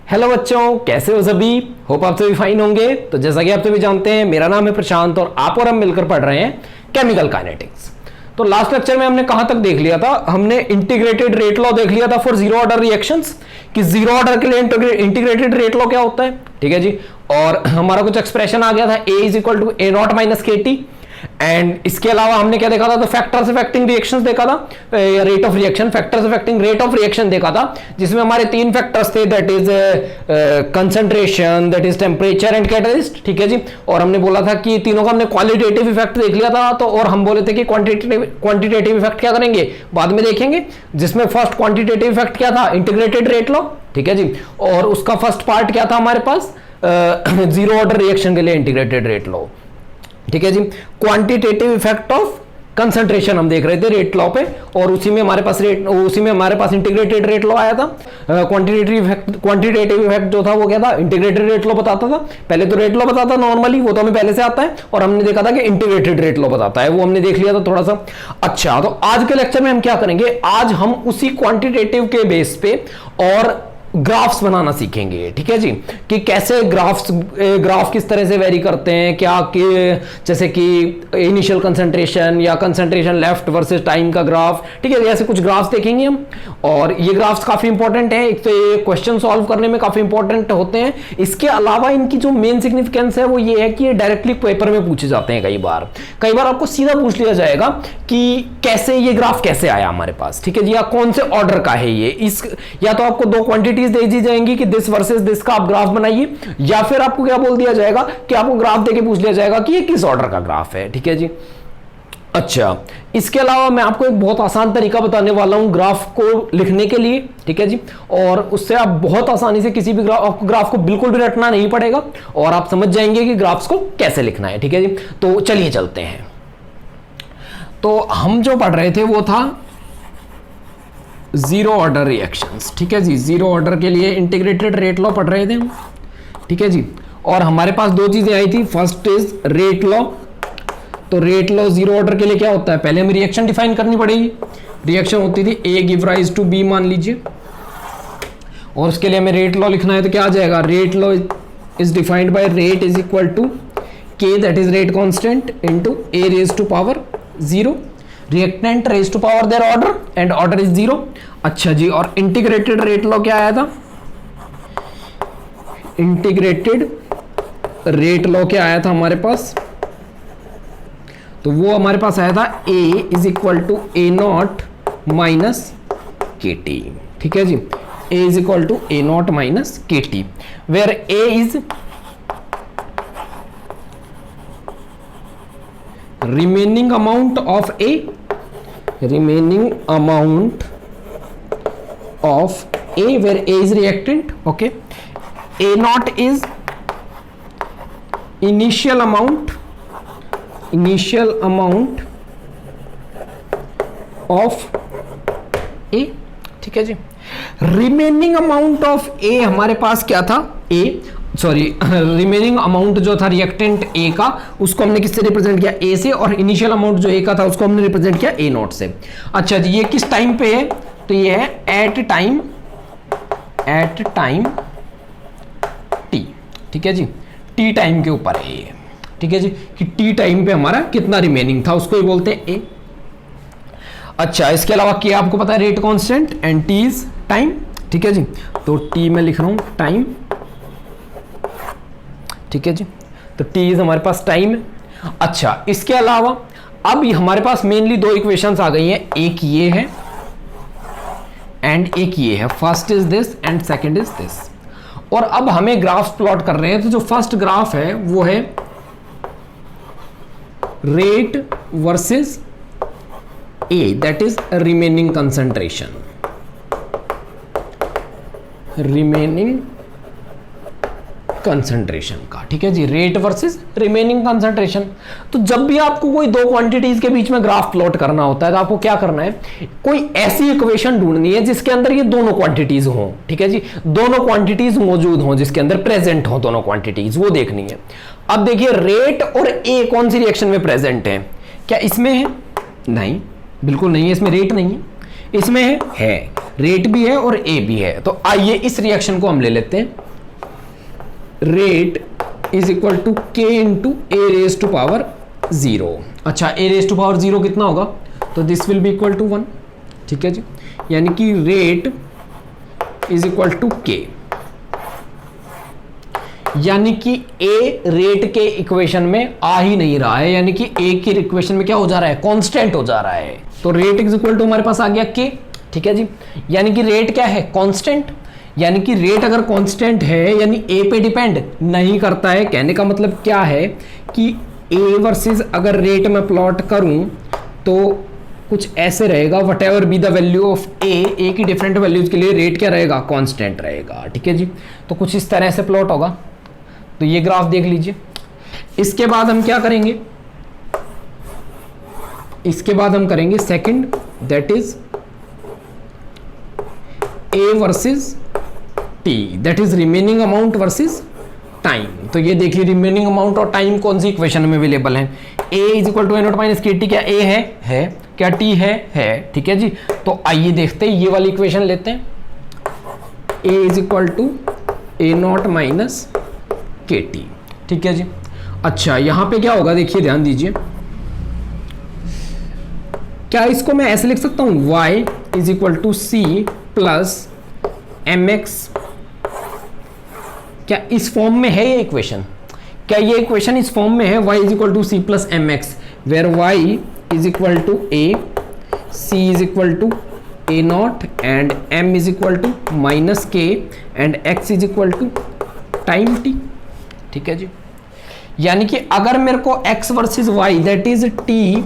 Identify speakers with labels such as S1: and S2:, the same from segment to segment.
S1: Hello बच्चों, कैसे हो सभी। होप आप सभी फाइन होंगे। तो जैसा कि आप सभी जानते हैं, मेरा नाम है प्रशांत और आप और हम मिलकर पढ़ रहे हैं केमिकल काइनेटिक्स। तो लास्ट लेक्चर में हमने कहां तक देख लिया था, हमने इंटीग्रेटेड रेट लॉ देख लिया था फॉर जीरो ऑर्डर रिएक्शंस, कि जीरो ऑर्डर के लिए इंटीग्रेटेड रेट लॉ क्या होता है। ठीक है जी। और हमारा कुछ एक्सप्रेशन आ गया था, A is equal to A not minus K T. And इसके अलावा हमने क्या देखा था, तो फैक्टर्स अफेक्टिंग रिएक्शंस देखा था, rate of reaction, factors affecting rate of reaction देखा था, जिसमें हमारे तीन फैक्टर्स थे, that is concentration, that is temperature and catalyst. ठीक है जी। और हमने बोला था कि तीनों का हमने क्वालिटेटिव इफेक्ट देख लिया था। तो और हम बोले थे कि क्वांटिटेटिव इफेक्ट क्या करेंगे, बाद में देखेंगे, जिसमें फर्स्ट क्वांटिटेटिव इफेक्ट क्या था, इंटीग्रेटेड रेट लॉ। ठीक है जी। और उसका फर्स्ट पार्ट क्या था हमारे पास, जीरो ऑर्डर रिएक्शन के लिए इंटीग्रेटेड रेट लॉ। ठीक है जी। क्वांटिटेटिव इफेक्ट ऑफ कंसंट्रेशन हम देख रहे थे रेट लॉ पे, और उसी में हमारे पास इंटीग्रेटेड रेट लॉ आया था। क्वांटिटेटिव इफेक्ट जो था वो क्या था, इंटीग्रेटेड रेट लॉ बताता था। पहले तो रेट लॉ बताता नॉर्मली, वो तो हमें पहले से आता है, और हमने देखा था कि इंटीग्रेटेड रेट लॉ बताता है, वो हमने देख लिया था थोड़ा सा। अच्छा, तो आज के लेक्चर में हम क्या करेंगे, आज हम उसी क्वांटिटेटिव के बेस पे और ग्राफ्स बनाना सीखेंगे। ठीक है जी, कि कैसे ग्राफ किस तरह से वेरी करते हैं, क्या कि जैसे कि इनिशियल कंसंट्रेशन या कंसंट्रेशन लेफ्ट वर्सेस टाइम का ग्राफ। ठीक है, ऐसे कुछ ग्राफ्स देखेंगे हम, और ये ग्राफ्स काफी इंपॉर्टेंट है। एक तो ये क्वेश्चन सॉल्व करने में काफी इंपॉर्टेंट होते हैं। इसके अलावा इनकी जो मेन सिग्निफिकेंस है वो ये है कि ये डायरेक्टली पेपर में पूछे जाते हैं। कई बार आपको सीधा पूछ लिया जाएगा कि कैसे ये ग्राफ कैसे आया हमारे पास। ठीक है जी, या कौन से ऑर्डर का है ये, इस या तो आपको दो क्वांटिटीज दे दी जाएंगी कि दिस वर्सेस दिस का आप ग्राफ बनाइए, या फिर आपको क्या बोल दिया जाएगा कि आपको ग्राफ देके पूछ लिया जाएगा कि ये किस ऑर्डर का ग्राफ है। ठीक है जी। अच्छा, इसके अलावा मैं आपको एक बहुत आसान तरीका बताने वाला हूं ग्राफ को लिखने के लिए। ठीक है जी। और उससे आप बहुत आसानी से किसी भी ग्राफ को बिल्कुल भी रटना नहीं पड़ेगा, और आप समझ जाएंगे कि ग्राफ्स को कैसे लिखना है। ठीक है जी। तो चलिए चलते हैं। तो हम जो पढ़ रहे थे वो था जीरो ऑर्डर रिएक्शंस। ठीक है जी, जीरो ऑर्डर के लिए इंटीग्रेटेड रेट लॉ पढ़ रहे थे हम। ठीक है जी। और हमारे पास दो चीजें आई थी, फर्स्ट इज रेट लॉ। तो रेट लॉ जीरो ऑर्डर के लिए क्या होता है, पहले हमें रिएक्शन डिफाइन करनी पड़ेगी। रिएक्शन होती थी ए गिव राइज टू बी मान लीजिए, और उसके लिए हमें रेट लॉ लिखना है। तो क्या आ जाएगा, rate law is defined by rate is equal to K, that is rate constant, into A raise to power zero, reactant raise to power their order, and order is zero. अच्छा जी। और integrated rate law क्या आया था, integrated rate law क्या आया था हमारे पास, तो वो हमारे पास आया था A is equal to A not minus K T. ठीक है जी, A is equal to A not minus K T, where A is remaining amount of A, remaining amount of A, where A is reactant. Okay, A naught is initial amount of A. ठीक है जी। Remaining amount of A हमारे पास क्या था, remaining amount जो था reactant A का, उसको हमने किससे रिप्रेजेंट किया, ए से, और इनिशियल अमाउंट जो ए का था उसको हमने रिप्रेजेंट किया ए नॉट से। अच्छा जी, ये किस टाइम पे है, तो ये है एट टाइम टी। ठीक है जी, टी टाइम के ऊपर है ये। ठीक है जी, कि टी टाइम पे हमारा कितना रिमेनिंग था उसको ही बोलते हैं ए। अच्छा, इसके अलावा क्या आपको पता है, rate constant and T is time. ठीक है जी, तो टी में लिख रहा हूं टाइम। ठीक है जी, तो t इज हमारे पास टाइम है। अच्छा, इसके अलावा अब हमारे पास मेनली दो इक्वेशंस आ गई हैं, एक ये है एंड एक ये है। First is this and second is this. और अब हमें ग्राफ्स प्लॉट कर रहे हैं। तो जो फर्स्ट ग्राफ है वो है rate versus A, that is remaining concentration, remaining concentration का। ठीक है जी, रेट वर्सेस रिमेनिंग कंसंट्रेशन। तो जब भी आपको कोई दो क्वांटिटीज के बीच में ग्राफ प्लॉट करना होता है, तो आपको क्या करना है, कोई ऐसी इक्वेशन ढूंढनी है जिसके अंदर ये दोनों क्वांटिटीज हों। ठीक है जी, दोनों क्वांटिटीज मौजूद हों, जिसके अंदर प्रेजेंट हो दोनों क्वांटिटीज, वो देखनी है। अब देखिए, रेट और ए कौन सी रिएक्शन में प्रेजेंट है, क्या इसमें है, नहीं, बिल्कुल नहीं है, इसमें रेट नहीं है, इसमें है। रेट भी है और ए भी है। तो आइए इस रिएक्शन को हम ले लेते हैं, rate is equal to K into A raise to power 0। अच्छा, ए रेज टू पावर 0 कितना होगा, तो this will be equal to 1। ठीक है जी, यानी कि रेट इज इक्वल टू के, यानी कि ए रेट के इक्वेशन में आ ही नहीं रहा है, यानी कि ए की इक्वेशन में क्या हो जा रहा है, कांस्टेंट हो जा रहा है। तो रेट इज इक्वल टू हमारे पास आ गया के। ठीक है जी, यानी कि रेट क्या है, कांस्टेंट, यानी कि रेट अगर कांस्टेंट है यानी ए पे डिपेंड नहीं करता है। कहने का मतलब क्या है कि ए वर्सेस अगर रेट में प्लॉट करूं तो कुछ ऐसे रहेगा, whatever be the value of A की डिफरेंट वैल्यूज के लिए रेट क्या रहेगा, कांस्टेंट रहेगा। ठीक है जी, तो कुछ इस तरह से प्लॉट होगा। तो ये ग्राफ देख लीजिए। इसके बाद हम क्या करेंगे, इसके बाद हम करेंगे second, that is a versus T, that is remaining amount versus time. तो ये देखिए रिमेनिंग अमाउंट और टाइम कौन सी इक्वेशन में अवेलेबल है, A is equal to A not minus K T. क्या ए है, क्या टी है। ठीक है जी, तो आइए देखते हैं, ये वाली इक्वेशन लेते हैं, A is equal to A not minus K T. ठीक है जी, अच्छा यहां पे क्या होगा, देखिए ध्यान दीजिए, क्या इसको मैं ऐसे लिख सकता हूं, y is equal to C plus M X. क्या इस फॉर्म में है ये इक्वेशन, क्या ये इक्वेशन इस फॉर्म में है, y is equal to C plus M X, where y is equal to A, c is equal to A not and m is equal to minus K and x is equal to time t। ठीक है जी, यानी कि अगर मेरे को x versus y that is t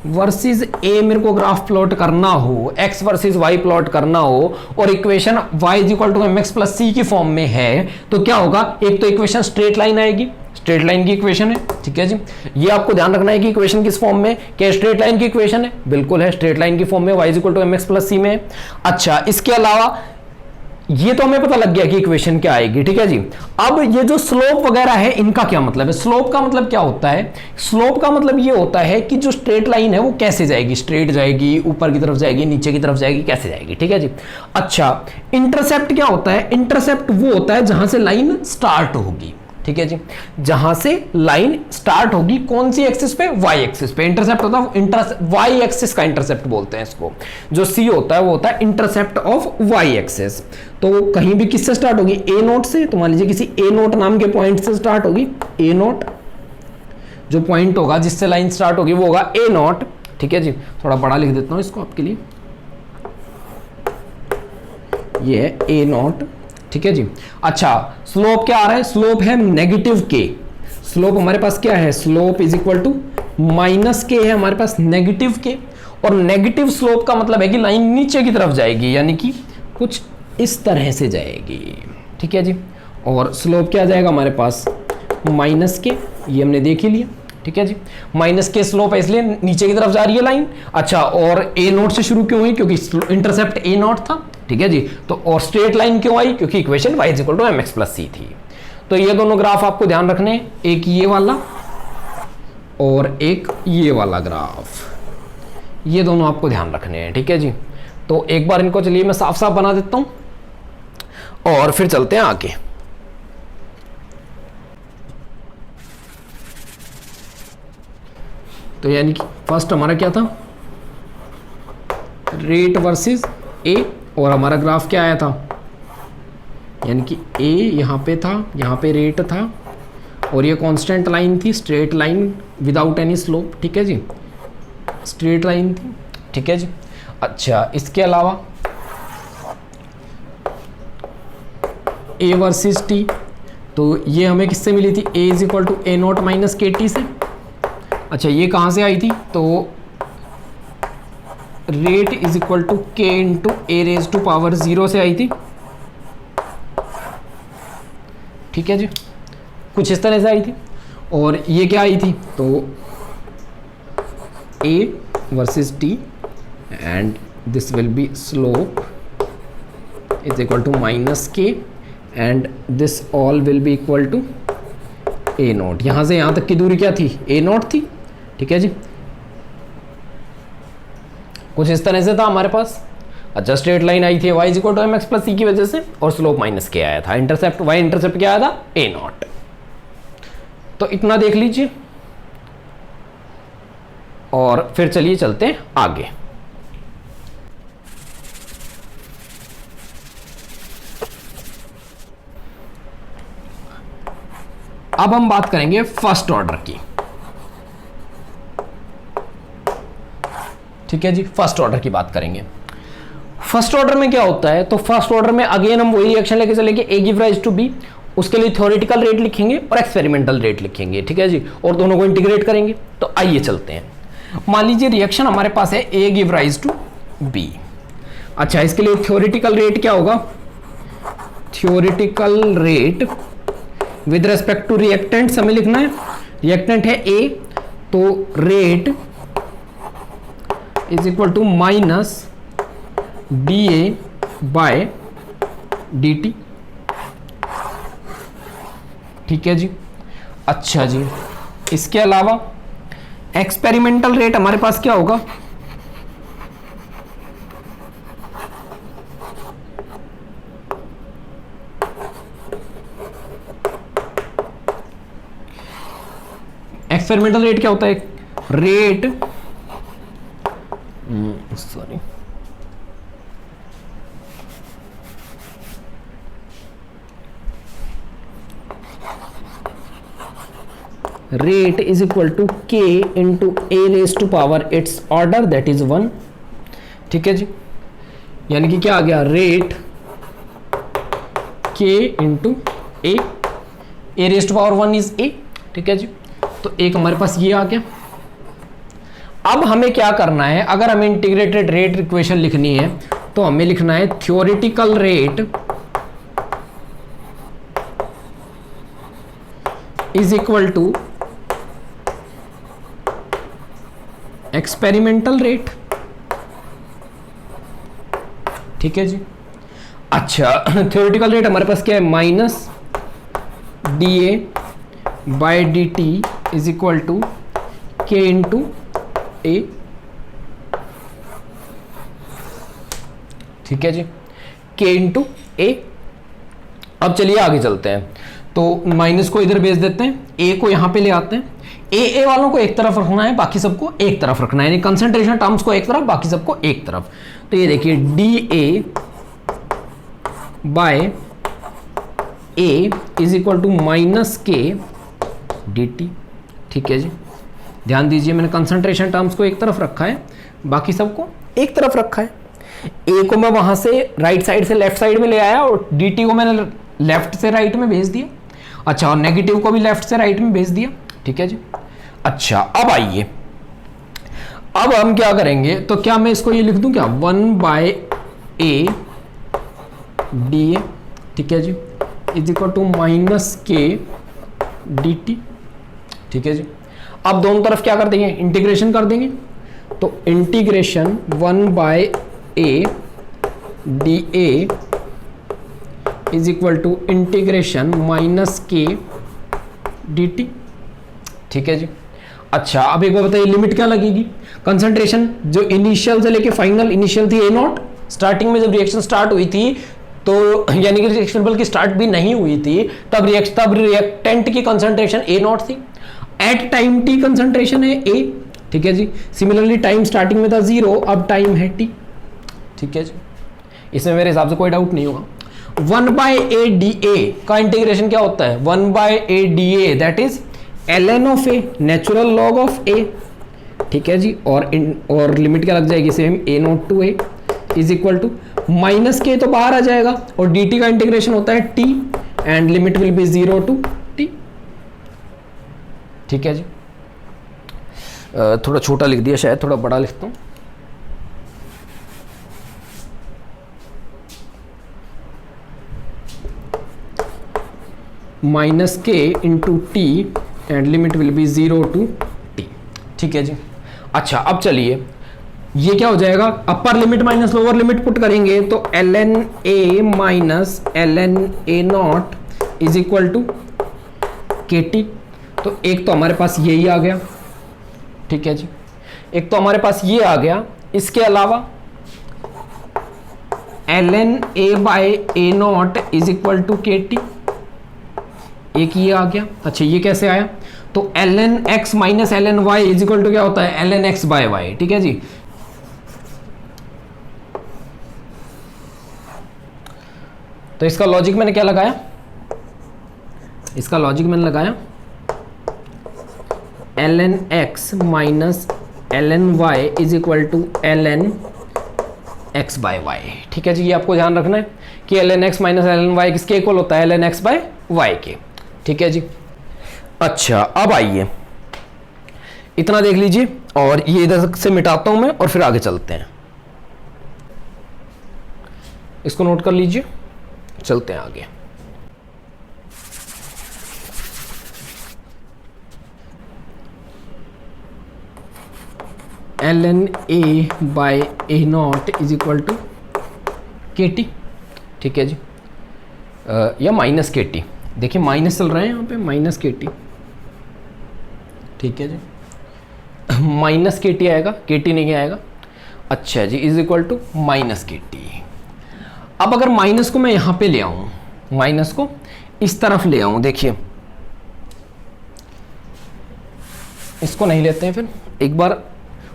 S1: versus a मेरे को graph plot करना हो, x वर्सेस y प्लॉट करना हो और equation y is equal to mx plus c की फॉर्म में है, तो क्या होगा, एक तो इक्वेशन स्ट्रेट लाइन आएगी, स्ट्रेट लाइन की इक्वेशन है। ठीक है जी, ये आपको ध्यान रखना है कि इक्वेशन किस फॉर्म में, क्या स्ट्रेट लाइन की इक्वेशन है, बिल्कुल है, स्ट्रेट लाइन की फॉर्म में y is equal to mx plus c में। अच्छा, इसके अलावा ये तो हमें पता लग गया कि इक्वेशन क्या आएगी। ठीक है जी, अब ये जो स्लोप वगैरह है इनका क्या मतलब है, स्लोप का मतलब क्या होता है, स्लोप का मतलब ये होता है कि जो स्ट्रेट लाइन है वो कैसे जाएगी, स्ट्रेट जाएगी, ऊपर की तरफ जाएगी, नीचे की तरफ जाएगी, कैसे जाएगी। ठीक है जी, अच्छा इंटरसेप्ट क्या होता है, इंटरसेप्ट वो होता है जहां से लाइन स्टार्ट होगी। ठीक है जी, जहां से लाइन स्टार्ट होगी, कौन सी एक्सिस पे, वाई एक्सिस पे। इंटरसेप्ट होता है वाई एक्सिस का इंटरसेप्ट बोलते हैं इसको। जो सी होता है वो होता है इंटरसेप्ट ऑफ वाई एक्सिस। तो कहीं भी किससे स्टार्ट होगी, ए नोट से। तो मान लीजिए किसी ए नोट नाम के पॉइंट से स्टार्ट होगी, ए नोट जो पॉइंट होगा जिससे लाइन स्टार्ट होगी वो होगा ए नोट। ठीक है जी, थोड़ा बड़ा लिख देता हूं इसको आपके लिए, ये है ए नोट। ठीक है जी, अच्छा स्लोप क्या आ रहा है, स्लोप है नेगेटिव के, स्लोप हमारे पास क्या है, slope is equal to minus K है हमारे पास, नेगेटिव के। और नेगेटिव स्लोप का मतलब है कि लाइन नीचे की तरफ जाएगी, यानी कि कुछ इस तरह से जाएगी। ठीक है जी, और स्लोप क्या जाएगा हमारे पास, माइनस के, ये हमने देख ही लिया। ठीक है जी, माइनस के स्लोप है इसलिए नीचे की तरफ जा रही है लाइन। अच्छा, और ए नोट से शुरू क्यों हुई, क्योंकि इंटरसेप्ट ए नोट था। ठीक है जी, तो और स्ट्रेट लाइन क्यों आई, क्योंकि equation y is equal to mx plus c थी। तो ये दोनों ग्राफ आपको ध्यान रखने, एक ये वाला और एक ये वाला ग्राफ, ये दोनों आपको ध्यान रखने हैं। ठीक है जी, तो एक बार इनको चलिए मैं साफ साफ बना देता हूं और फिर चलते हैं आगे। तो यानी कि फर्स्ट हमारा क्या था, रेट वर्सेस ए, और हमारा ग्राफ क्या आया था, यानी कि ए यहाँ पे था, यहाँ पे रेट था, और ये कांस्टेंट लाइन थी, straight line without any slope. ठीक है जी, स्ट्रेट लाइन थी। ठीक है जी, अच्छा इसके अलावा ए वर्सेस टी, तो ये हमें किससे मिली थी, A is equal to A not minus K T से। अच्छा, ये कहाँ से आई थी, तो rate is equal to K into A raise to power 0 से आई थी। ठीक है जी, कुछ इस तरह से आई थी। और ये क्या आई थी, तो A versus T and this will be slope is equal to minus K and this all will be equal to A not. यहां से यहां तक की दूरी क्या थी, ए नॉट थी। ठीक है जी, कुछ इस तरह से था हमारे पास। अच्छा स्ट्रेट लाइन आई थी y equal to mx plus c की वजह से, और स्लोप माइनस के आया था, इंटरसेप्ट y इंटरसेप्ट क्या आया था a नॉट। तो इतना देख लीजिए और फिर चलिए चलते हैं आगे। अब हम बात करेंगे फर्स्ट ऑर्डर की। ठीक है जी, फर्स्ट ऑर्डर की बात करेंगे। फर्स्ट ऑर्डर में क्या होता है, तो फर्स्ट ऑर्डर में अगेन हम वही रिएक्शन लेके चलेंगे, ए गिव राइज टू बी, उसके लिए थ्योरेटिकल रेट लिखेंगे और एक्सपेरिमेंटल रेट लिखेंगे। ठीक है जी, और दोनों को इंटीग्रेट करेंगे। तो आइए चलते हैं। मान लीजिए रिएक्शन हमारे पास है A give rise to B. अच्छा, इसके लिए थ्योरेटिकल रेट क्या होगा, theoretical rate with respect to reactant हमें लिखना है। रिएक्टेंट है ए, तो rate is equal to minus D A by D T. ठीक है जी। अच्छा जी, इसके अलावा एक्सपेरिमेंटल रेट हमारे पास क्या होगा, एक्सपेरिमेंटल रेट क्या होता है, rate sorry rate is equal to K into A raise to power its order that is 1। ठीक है जी, यानी कि क्या आ गया, rate K into A raise to power 1 is A. ठीक है जी, तो एक हमारे पास ये आ गया। अब हमें क्या करना है, अगर हमें इंटीग्रेटेड रेट इक्वेशन लिखनी है तो हमें लिखना है theoretical rate is equal to experimental rate. ठीक है जी। अच्छा, थ्योरेटिकल रेट हमारे पास क्या है, minus D A by D T is equal to K into A. ठीक है जी, के इंटू ए। अब चलिए आगे चलते हैं। तो माइनस को इधर भेज देते हैं, ए को यहां पे ले आते हैं। ए वालों को एक तरफ रखना है, बाकी सबको एक तरफ रखना है, यानी कंसंट्रेशन टर्म्स को एक तरफ, बाकी सबको एक तरफ। तो ये देखिए D A by A is equal to minus K D T. ठीक है जी, ध्यान दीजिए मैंने कंसंट्रेशन टर्म्स को एक तरफ रखा है, बाकी सबको एक तरफ रखा है। ए को मैं वहां से राइट साइड से लेफ्ट साइड में ले आया और डी टी को मैंने लेफ्ट से राइट में भेज दिया। अच्छा, और नेगेटिव को भी लेफ्ट से राइट में भेज दिया। ठीक है जी। अच्छा, अब आइए, अब हम क्या करेंगे, तो क्या मैं इसको ये लिख दूं क्या, 1 बाय ए डी ए। ठीक है जी, is equal to minus K D T. ठीक है जी। अब दोनों तरफ क्या कर देंगे, इंटीग्रेशन कर देंगे। तो integration 1 by A D A is equal to integration minus K D T. ठीक है जी। अच्छा, अब एक बार बताइए लिमिट क्या लगेगी, कंसंट्रेशन जो इनिशियल से लेके फाइनल, इनिशियल थी ए नॉट, स्टार्टिंग में जब रिएक्शन स्टार्ट हुई थी तो यानी कि रिएक्शन बल्कि स्टार्ट भी नहीं हुई थी, तब रिएक्टेंट की कंसंट्रेशन ए नॉट थी। एट टाइम टी कंसंट्रेशन है ए। ठीक है जी। सिमिलरली टाइम स्टार्टिंग में था 0, अब टाइम है टी। ठीक है जी, इसमें मेरे हिसाब से कोई डाउट नहीं होगा। 1 बाय ए डी ए का इंटीग्रेशन क्या होता है, 1 by A D A that is ln of A, natural log of A. ठीक है जी, और लिमिट क्या लग जाएगी same, A not to A is equal to minus K तो बाहर आ जाएगा, और डी टी का इंटीग्रेशन होता है T and limit will be 0 to T. ठीक है जी। थोड़ा छोटा लिख दिया, शायद थोड़ा बड़ा लिखता हूं। Minus K into T and limit will be 0 to T. ठीक है जी। अच्छा, अब चलिए ये क्या हो जाएगा, upper limit minus lower limit put करेंगे तो ln a minus ln a not is equal to K T. तो एक तो हमारे पास यही आ गया। ठीक है जी, एक तो हमारे पास ये आ गया। इसके अलावा ln a by A not is equal to K T, एक ये आ गया। अच्छा ये कैसे आया, तो ln x minus ln y is equal to क्या होता है, ln x बाय वाई, ठीक है जी। तो इसका लॉजिक मैंने क्या लगाया, इसका लॉजिक मैंने लगाया ln x minus ln y is equal to ln x by Y, ठीक है जी। ये आपको ध्यान रखना है कि ln x minus ln y किसके इक्वल होता है, ln x बाय वाई के, ठीक है जी। अच्छा अब आइए इतना देख लीजिए और ये इधर से मिटाता हूं मैं और फिर आगे चलते हैं, इसको नोट कर लीजिए, चलते हैं आगे। ln a by A not is equal to K T, ठीक है जी, या माइनस के टी, देखिए माइनस चल रहा है यहाँ पे, माइनस के टी, ठीक है जी, माइनस के टी आएगा, के टी नहीं आएगा। अच्छा जी, is equal to minus K T. अब अगर माइनस को मैं यहाँ पे ले आऊँ, माइनस को इस तरफ ले आऊँ, देखिए इसको नहीं लेते हैं, फिर एक बार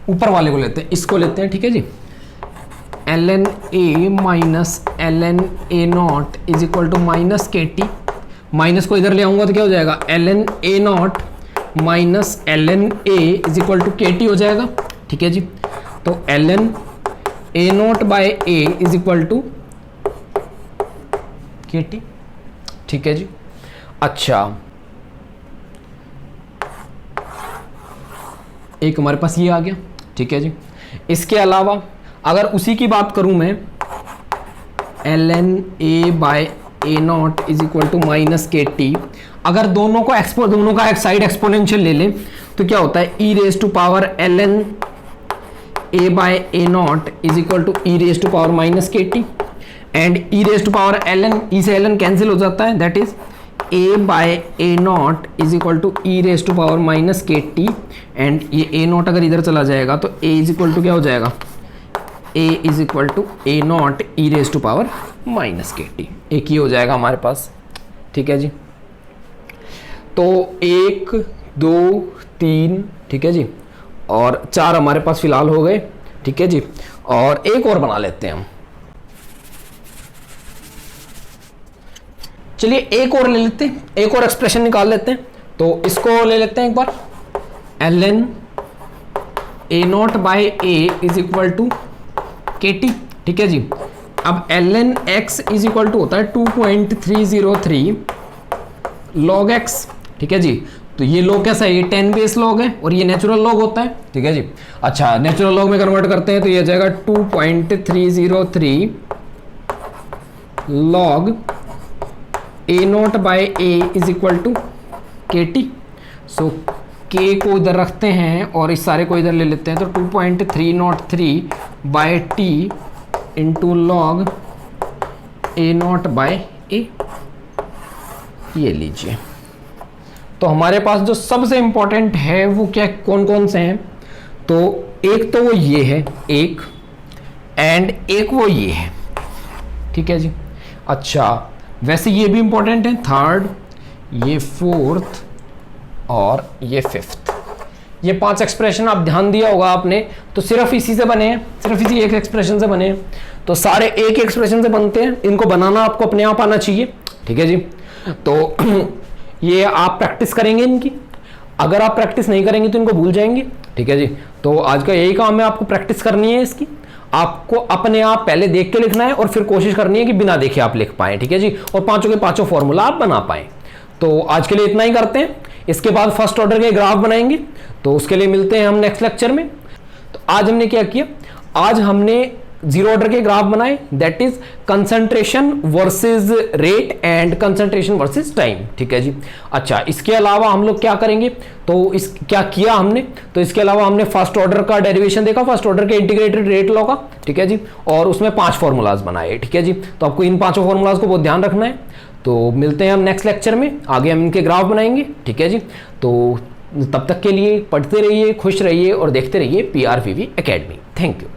S1: ऊपर वाले को लेते हैं, इसको लेते हैं, ठीक है जी। ln a minus ln a not is equal to minus K T, minus को इधर ले आऊंगा तो क्या हो जाएगा, ln a not minus ln a is equal to K T हो जाएगा, ठीक है जी। तो ln a not by a is equal to K T, ठीक है जी। अच्छा एक हमारे पास ये आ गया, ठीक है जी। इसके अलावा अगर उसी की बात करूं मैं, ln a by A not is equal to minus K T, अगर दोनों को दोनों का एक साइड एक्सपोनेंशियल ले लें तो क्या होता है, e raise to power ln a by A not is equal to e raise to power minus K T, and e raise to power ln, e से ln कैंसिल हो जाता है, that is a by A not is equal to e raise to power minus K T, and ये a not अगर इधर चला जाएगा तो a इज इक्वल टू क्या हो जाएगा, a is equal to A not E raise to power minus K T, एक ही हो जाएगा हमारे पास, ठीक है जी। तो 1 2 3, ठीक है जी, और 4 हमारे पास फिलहाल हो गए, ठीक है जी। और एक और बना लेते हैं हम, चलिए एक और ले लेते हैं, एक और एक्सप्रेशन निकाल लेते हैं। तो इसको ले लेते हैं एक बार, ln a not by a is equal to K T, ठीक है जी। अब ln x is equal to होता है 2.303 log x, ठीक है जी। तो ये log कैसा है, ये 10 बेस log है और ये नेचुरल log होता है, ठीक है जी। अच्छा नेचुरल log में कन्वर्ट करते हैं तो ये जाएगा 2.303 log a not by a is equal to K T. So k को इधर रखते हैं और इस सारे को इधर ले लेते हैं, तो 2.303 by T into log a not by a, ये लीजिए। तो हमारे पास जो सबसे इंपॉर्टेंट है वो क्या, कौन कौन से हैं, तो एक तो वो ये है एक, एंड एक वो ये है, ठीक है जी। अच्छा वैसे ये भी इंपॉर्टेंट है, थर्ड, ये फोर्थ और ये फिफ्थ, ये 5 एक्सप्रेशन आप ध्यान दिया होगा आपने, तो सिर्फ इसी से बने हैं, सिर्फ इसी एक एक्सप्रेशन से बने हैं। तो सारे एक एक्सप्रेशन से बनते हैं, इनको बनाना आपको अपने आप आना चाहिए, ठीक है जी। तो ये आप प्रैक्टिस करेंगे इनकी, अगर आप प्रैक्टिस नहीं करेंगे तो इनको भूल जाएंगे, ठीक है जी। तो आज का यही काम है, आपको प्रैक्टिस करनी है इसकी, आपको अपने आप पहले देख के लिखना है और फिर कोशिश करनी है कि बिना देखे आप लिख पाए, ठीक है जी, और पांचों के पांचों फॉर्मूला आप बना पाए। तो आज के लिए इतना ही करते हैं, इसके बाद फर्स्ट ऑर्डर के ग्राफ बनाएंगे, तो उसके लिए मिलते हैं हम नेक्स्ट लेक्चर में। तो आज हमने क्या किया, आज हमने जीरो ऑर्डर के ग्राफ बनाए, that is concentration versus rate and concentration versus time, ठीक है जी। अच्छा इसके अलावा हम लोग क्या करेंगे, तो इस क्या किया हमने, तो इसके अलावा हमने फर्स्ट ऑर्डर का डेरिवेशन देखा, फर्स्ट ऑर्डर के इंटीग्रेटेड रेट लॉ का, ठीक है जी, और उसमें 5 फॉर्मूलाज बनाए, ठीक है जी। तो आपको इन 5 फॉर्मूलाज को बहुत ध्यान रखना है। तो मिलते हैं हम नेक्स्ट लेक्चर में, आगे हम इनके ग्राफ बनाएंगे, ठीक है जी। तो तब तक के लिए पढ़ते रहिए, खुश रहिए और देखते रहिए PRVV एकेडमी। Thank you.